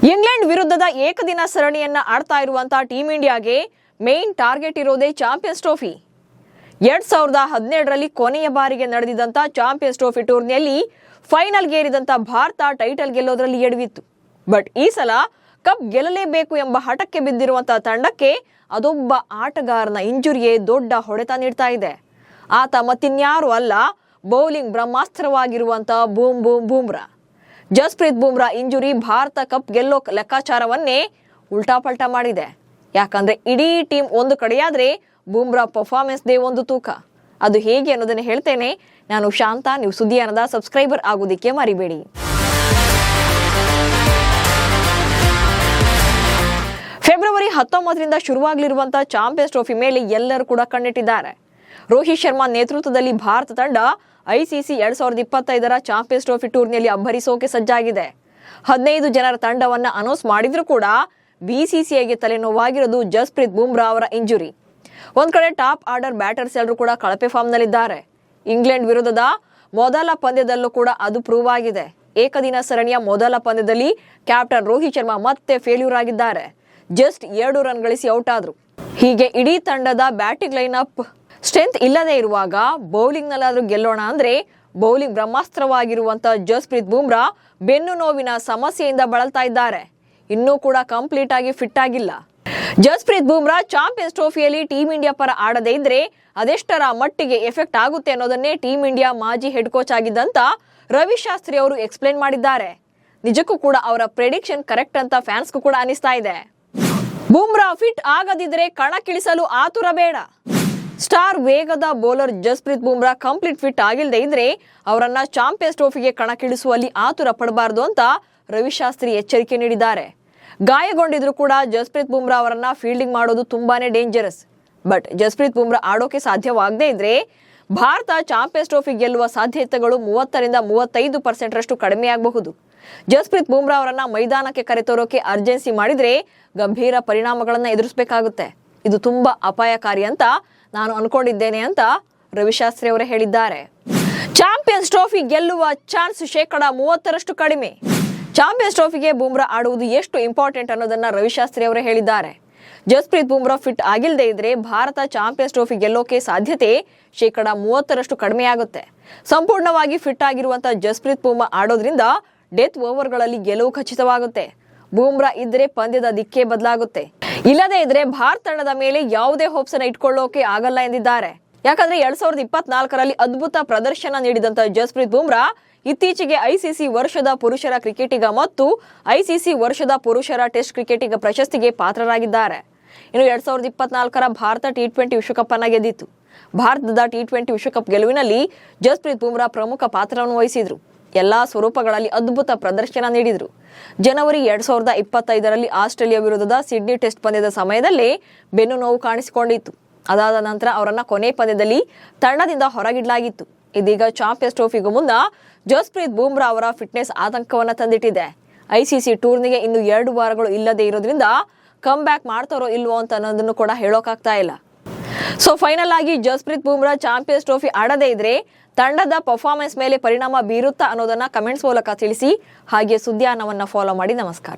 England ವಿರುದ್ಧದ ಏಕದಿನ ಸರಣಿಯನ್ನ ಆಡ್ತಾ ಇರುವಂತಹ ಟೀಮ್ ಇಂಡಿಯಾಗೆ ಮೇನ್ ಟಾರ್ಗೆಟ್ ಇರೋದೇ ಚಾಂಪಿಯನ್ಸ್ ಟ್ರೋಫಿ. 2017ರಲ್ಲಿ ಕೊನೆಯ ಬಾರಿಗೆ ನಡೆದಿದ್ದಂತ ಚಾಂಪಿಯನ್ಸ್ ಟ್ರೋಫಿ ಟೂರ್ನಿಯಲ್ಲಿ ಫೈನಲ್ಗೆ ಏರಿದಂತ ಭಾರತ ಟೈಟಲ್ ಗೆಲ್ಲೋದ್ರಲ್ಲಿ ಎಡವಿತ್ತು. ಬಟ್ ಈ ಸಲ ಕಪ್ ಗೆಲ್ಲಲೇಬೇಕು ಎಂಬ ಹಠಕ್ಕೆ ಬಿದ್ದಿರುವಂತಹ ತಂಡಕ್ಕೆ ಅದೊಬ್ಬ ಆಟಗಾರನ ಇಂಜುರಿಯೇ ದೊಡ್ಡ ಹೊಡೆತ ನೀಡ್ತಾ ಇದೆ. ಆತ ಮತ್ತಿನ್ಯಾರು ಅಲ್ಲ, ಬೌಲಿಂಗ್ ಬ್ರಹ್ಮಾಸ್ತ್ರವಾಗಿರುವಂತಹ ಬೂಮ್ರಾ. ಜಸ್ಪ್ರೀತ್ ಬೂಮ್ರಾ ಇಂಜುರಿ ಭಾರತ ಕಪ್ ಗೆಲ್ಲೋ ಲೆಕ್ಕಾಚಾರವನ್ನೇ ಉಲ್ಟಾಪಲ್ಟಾ ಮಾಡಿದೆ. ಯಾಕಂದ್ರೆ ಇಡೀ ಟೀಮ್ ಒಂದು ಕಡೆಯಾದ್ರೆ ಬೂಮ್ರಾ ಪರ್ಫಾರ್ಮೆನ್ಸ್ ದೇ ಒಂದು ತೂಕ. ಅದು ಹೇಗೆ ಅನ್ನೋದನ್ನ ಹೇಳ್ತೇನೆ. ನಾನು ಶಾಂತ, ನೀವು ಸುದ್ದಿಯಾನದ ಸಬ್ಸ್ಕ್ರೈಬರ್ ಆಗೋದಿಕ್ಕೆ ಮರಿಬೇಡಿ. ಫೆಬ್ರವರಿ 19ರಿಂದ ಶುರುವಾಗಲಿರುವಂತಹ ಚಾಂಪಿಯನ್ಸ್ ಟ್ರೋಫಿ ಮೇಲೆ ಎಲ್ಲರೂ ಕೂಡ ಕಣ್ಣಿಟ್ಟಿದ್ದಾರೆ. ರೋಹಿತ್ ಶರ್ಮಾ ನೇತೃತ್ವದಲ್ಲಿ ಭಾರತ ತಂಡ ಐಸಿಸಿ 2025ರ ಚಾಂಪಿಯನ್ಸ್ ಟ್ರೋಫಿ ಟೂರ್ನಿಯಲ್ಲಿ ಅಬ್ಬರಿಸೋಕೆ ಸಜ್ಜಾಗಿದೆ. 15 ಜನರ ತಂಡವನ್ನ ಅನೌನ್ಸ್ ಮಾಡಿದ್ರು ಕೂಡ ಬಿಸಿಸಿಐಗೆ ತಲೆನೋವಾಗಿರೋದು ಜಸ್ಪ್ರೀತ್ ಬೂಮ್ರಾ ಅವರ ಇಂಜುರಿ. ಒಂದ್ ಕಡೆ ಟಾಪ್ ಆರ್ಡರ್ ಬ್ಯಾಟರ್ಸ್ ಎಲ್ಲರೂ ಕೂಡ ಕಳಪೆ ಫಾರ್ಮ್ ನಲ್ಲಿದ್ದಾರೆ. ಇಂಗ್ಲೆಂಡ್ ವಿರುದ್ಧದ ಮೊದಲ ಪಂದ್ಯದಲ್ಲೂ ಕೂಡ ಅದು ಪ್ರೂವ್ ಆಗಿದೆ. ಏಕದಿನ ಸರಣಿಯ ಮೊದಲ ಪಂದ್ಯದಲ್ಲಿ ಕ್ಯಾಪ್ಟನ್ ರೋಹಿತ್ ಶರ್ಮಾ ಮತ್ತೆ ಫೇಲ್ಯೂರ್ ಆಗಿದ್ದಾರೆ. ಜಸ್ಟ್ 2 ರನ್ ಗಳಿಸಿ ಔಟ್ ಆದ್ರು. ಹೀಗೆ ಇಡೀ ತಂಡದ ಬ್ಯಾಟಿಂಗ್ ಲೈನ್ ಅಪ್ ಸ್ಟ್ರೆಂತ್ ಇಲ್ಲದೆ ಇರುವಾಗ ಬೌಲಿಂಗ್ ನಲ್ಲಾದ್ರೂ ಗೆಲ್ಲೋಣ ಅಂದ್ರೆ ಬೌಲಿಂಗ್ ಬ್ರಹ್ಮಾಸ್ತ್ರವಾಗಿರುವಂತಹ ಜಸ್ಪ್ರೀತ್ ಬೂಮ್ರಾ ಬೆನ್ನು ನೋವಿನ ಸಮಸ್ಯೆಯಿಂದ ಬಳಲ್ತಾ ಇದ್ದಾರೆ. ಇನ್ನೂ ಕೂಡ ಕಂಪ್ಲೀಟ್ ಆಗಿ ಫಿಟ್ ಆಗಿಲ್ಲ. ಜಸ್ಪ್ರೀತ್ ಬೂಮ್ರಾ ಚಾಂಪಿಯನ್ಸ್ ಟ್ರೋಫಿಯಲ್ಲಿ ಟೀಮ್ ಇಂಡಿಯಾ ಪರ ಆಡದೇ ಇದ್ರೆ ಅದೆಷ್ಟರ ಮಟ್ಟಿಗೆ ಎಫೆಕ್ಟ್ ಆಗುತ್ತೆ ಅನ್ನೋದನ್ನೇ ಟೀಮ್ ಇಂಡಿಯಾ ಮಾಜಿ ಹೆಡ್ ಕೋಚ್ ಆಗಿದ್ದಂತ ರವಿಶಾಸ್ತ್ರಿ ಅವರು ಎಕ್ಸ್ಪ್ಲೇನ್ ಮಾಡಿದ್ದಾರೆ. ನಿಜಕ್ಕೂ ಕೂಡ ಅವರ ಪ್ರೆಡಿಕ್ಷನ್ ಕರೆಕ್ಟ್ ಅಂತ ಫ್ಯಾನ್ಸ್ಗೂ ಕೂಡ ಅನಿಸ್ತಾ ಇದೆ. ಬೂಮ್ರಾ ಫಿಟ್ ಆಗದಿದ್ರೆ ಕಣಕ್ಕಿಳಿಸಲು ಆತುರ ಬೇಡ. ಸ್ಟಾರ್ ವೇಗದ bowler Jasprit Bumrah complete fit ಆಗಿಲ್ಲದೆ ಇದ್ರೆ ಅವರನ್ನ ಚಾಂಪಿಯನ್ಸ್ ಟ್ರೋಫಿಗೆ ಕಣಕ್ಕಿಳಿಸುವಲ್ಲಿ ಆತುರ ಪಡಬಾರದು ಅಂತ ರವಿಶಾಸ್ತ್ರಿ ಎಚ್ಚರಿಕೆ ನೀಡಿದ್ದಾರೆ. ಗಾಯಗೊಂಡಿದ್ರು ಕೂಡ ಜಸ್ಪ್ರೀತ್ ಬೂಮ್ರಾ ಅವರನ್ನ ಫೀಲ್ಡಿಂಗ್ ಮಾಡೋದು ತುಂಬಾನೇ ಡೇಂಜರಸ್. ಬಟ್ ಜಸ್ಪ್ರೀತ್ ಬೂಮ್ರಾ ಆಡೋಕೆ ಸಾಧ್ಯವಾಗದೇ ಇದ್ರೆ ಭಾರತ ಚಾಂಪಿಯನ್ಸ್ ಟ್ರೋಫಿ ಗೆಲ್ಲುವ ಸಾಧ್ಯತೆಗಳು 30ರಿಂದ 35% ಕಡಿಮೆಯಾಗಬಹುದು. ಜಸ್ಪ್ರೀತ್ ಬೂಮ್ರಾ ಅವರನ್ನ ಮೈದಾನಕ್ಕೆ ಕರೆತರೋಕೆ ಅರ್ಜೆನ್ಸಿ ಮಾಡಿದ್ರೆ ಗಂಭೀರ ಪರಿಣಾಮಗಳನ್ನ ಎದುರಿಸಬೇಕಾಗುತ್ತೆ. ಇದು ತುಂಬಾ ಅಪಾಯಕಾರಿ ಅಂತ ನಾನು ಅನ್ಕೊಂಡಿದ್ದೇನೆ ಅಂತ ರವಿಶಾಸ್ತ್ರಿ ಅವರೇ ಹೇಳಿದ್ದಾರೆ. ಚಾಂಪಿಯನ್ಸ್ ಟ್ರೋಫಿ ಗೆಲ್ಲುವ ಚಾನ್ಸ್ 30% ಕಡಿಮೆ. ಚಾಂಪಿಯನ್ಸ್ ಟ್ರೋಫಿಗೆ ಬೂಮ್ರಾ ಆಡುವುದು ಎಷ್ಟು ಇಂಪಾರ್ಟೆಂಟ್ ಅನ್ನೋದನ್ನ ರವಿಶಾಸ್ತ್ರಿ ಅವರೇ ಹೇಳಿದ್ದಾರೆ. ಜಸ್ಪ್ರೀತ್ ಬೂಮ್ರಾ ಫಿಟ್ ಆಗಿಲ್ಲದೆ ಇದ್ರೆ ಭಾರತ ಚಾಂಪಿಯನ್ಸ್ ಟ್ರೋಫಿ ಗೆಲ್ಲೋಕೆ ಸಾಧ್ಯತೆ 30% ಕಡಿಮೆಯಾಗುತ್ತೆ. ಸಂಪೂರ್ಣವಾಗಿ ಫಿಟ್ ಆಗಿರುವಂತಹ ಜಸ್ಪ್ರೀತ್ ಬೂಮ್ರಾ ಆಡೋದ್ರಿಂದ ಡೆತ್ ಓವರ್ಗಳಲ್ಲಿ ಗೆಲುವು ಖಚಿತವಾಗುತ್ತೆ. ಬೂಮ್ರಾ ಇದ್ರೆ ಪಂದ್ಯದ ದಿಕ್ಕೇ ಬದಲಾಗುತ್ತೆ. ಇಲ್ಲದೇ ಇದ್ರೆ ಭಾರತ ತಂಡದ ಮೇಲೆ ಯಾವುದೇ ಹೋಪ್ಸ್ ಅನ್ನ ಇಟ್ಕೊಳ್ಳೋಕೆ ಆಗಲ್ಲ ಎಂದಿದ್ದಾರೆ. ಯಾಕಂದ್ರೆ 2024ರಲ್ಲಿ ಅದ್ಭುತ ಪ್ರದರ್ಶನ ನೀಡಿದಂತ ಜಸ್ಪ್ರೀತ್ ಬೂಮ್ರಾ ಇತ್ತೀಚೆಗೆ ಐಸಿಸಿ ವರ್ಷದ ಪುರುಷರ ಕ್ರಿಕೆಟಿಗ ಮತ್ತು ಐಸಿಸಿ ವರ್ಷದ ಪುರುಷರ ಟೆಸ್ಟ್ ಕ್ರಿಕೆಟಿಗ ಪ್ರಶಸ್ತಿಗೆ ಪಾತ್ರರಾಗಿದ್ದಾರೆ. ಇನ್ನು 2024ರ ಭಾರತ T20 ವಿಶ್ವಕಪ್ ಅನ್ನ ಗೆದ್ದಿತ್ತು. ಭಾರತದ T20 ವಿಶ್ವಕಪ್ ಗೆಲುವಿನಲ್ಲಿ ಜಸ್ಪ್ರೀತ್ ಬೂಮ್ರಾ ಪ್ರಮುಖ ಪಾತ್ರವನ್ನು ವಹಿಸಿದ್ರು. ಎಲ್ಲಾ ಸ್ವರೂಪಗಳಲ್ಲಿ ಅದ್ಭುತ ಪ್ರದರ್ಶನ ನೀಡಿದ್ರು. ಜನವರಿ 2025ರಲ್ಲಿ ಆಸ್ಟ್ರೇಲಿಯಾ ವಿರುದ್ಧದ ಸಿಡ್ನಿ ಟೆಸ್ಟ್ ಪಂದ್ಯದ ಸಮಯದಲ್ಲೇ ಬೆನ್ನು ನೋವು ಕಾಣಿಸಿಕೊಂಡಿತ್ತು. ಅದಾದ ನಂತರ ಅವರನ್ನ ಕೊನೆ ಪಂದ್ಯದಲ್ಲಿ ತಂಡದಿಂದ ಹೊರಗಿಡಲಾಗಿತ್ತು. ಇದೀಗ ಚಾಂಪಿಯನ್ಸ್ ಟ್ರೋಫಿಗೂ ಮುನ್ನ ಜಸ್ಪ್ರೀತ್ ಬೂಮ್ರಾ ಅವರ ಫಿಟ್ನೆಸ್ ಆತಂಕವನ್ನ ತಂದಿಟ್ಟಿದೆ. ಐಸಿಸಿ ಟೂರ್ನಿಗೆ ಇನ್ನು 2 ವಾರಗಳು ಇಲ್ಲದೆ ಇರೋದ್ರಿಂದ ಕಮ್ ಬ್ಯಾಕ್ ಮಾಡ್ತಾರೋ ಇಲ್ವೋ ಅಂತ ಅನ್ನೋದನ್ನು ಕೂಡ ಹೇಳೋಕಾಗ್ತಾ ಇಲ್ಲ. ಸೊ ಫೈನಲ್ ಆಗಿ ಜಸ್ಪ್ರೀತ್ ಬೂಮ್ರಾ ಚಾಂಪಿಯನ್ಸ್ ಟ್ರೋಫಿ ಆಡದೇ ಇದ್ರೆ ತಂಡದ ಪರ್ಫಾರ್ಮೆನ್ಸ್ ಮೇಲೆ ಪರಿಣಾಮ ಬೀರುತ್ತಾ ಅನ್ನೋದನ್ನ ಕಮೆಂಟ್ಸ್ ಮೂಲಕ ತಿಳಿಸಿ. ಹಾಗೆ ಸುದ್ದಿಯಾನವನ್ನ ಫಾಲೋ ಮಾಡಿ. ನಮಸ್ಕಾರ.